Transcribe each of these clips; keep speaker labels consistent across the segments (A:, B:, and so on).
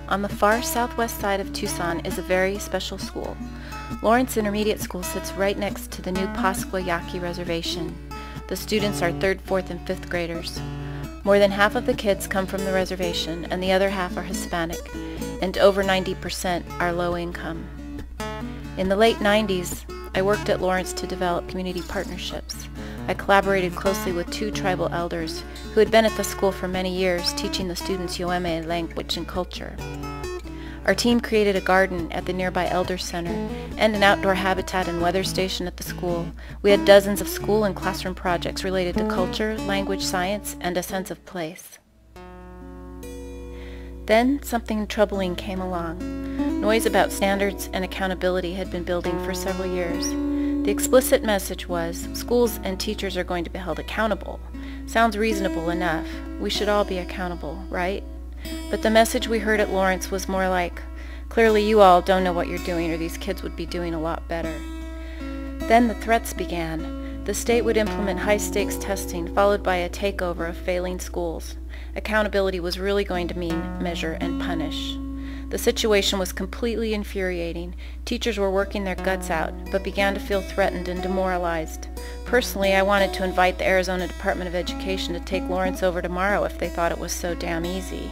A: On the far southwest side of Tucson is a very special school. Lawrence Intermediate School sits right next to the new Pascua Yaqui Reservation. The students are 3rd, 4th, and 5th graders. More than half of the kids come from the reservation, and the other half are Hispanic, and over 90% are low income. In the late 90s, I worked at Lawrence to develop community partnerships. I collaborated closely with 2 tribal elders who had been at the school for many years, teaching the students BioME language and culture. Our team created a garden at the nearby Elder Center and an outdoor habitat and weather station at the school. We had dozens of school and classroom projects related to culture, language, science, and a sense of place. Then something troubling came along. Noise about standards and accountability had been building for several years. The explicit message was, schools and teachers are going to be held accountable. Sounds reasonable enough. We should all be accountable, right? But the message we heard at Lawrence was more like, clearly you all don't know what you're doing, or these kids would be doing a lot better. Then the threats began. The state would implement high-stakes testing, followed by a takeover of failing schools. Accountability was really going to mean measure and punish. The situation was completely infuriating. Teachers were working their guts out, but began to feel threatened and demoralized. Personally, I wanted to invite the Arizona Department of Education to take Lawrence over tomorrow if they thought it was so damn easy.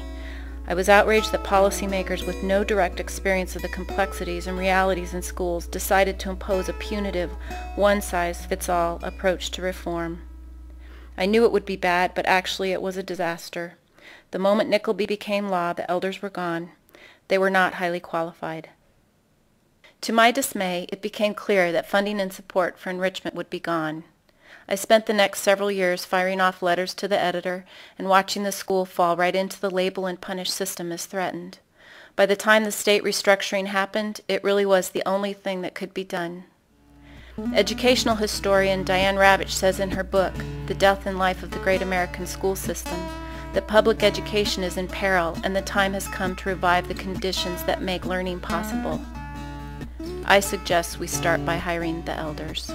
A: I was outraged that policymakers with no direct experience of the complexities and realities in schools decided to impose a punitive, one-size-fits-all approach to reform. I knew it would be bad, but actually it was a disaster. The moment Nickleby became law, the elders were gone. They were not highly qualified. To my dismay, it became clear that funding and support for enrichment would be gone. I spent the next several years firing off letters to the editor and watching the school fall right into the label and punish system as threatened. By the time the state restructuring happened, it really was the only thing that could be done. Educational historian Diane Ravitch says in her book, The Death and Life of the Great American School System, that public education is in peril and the time has come to revive the conditions that make learning possible. I suggest we start by hiring the elders.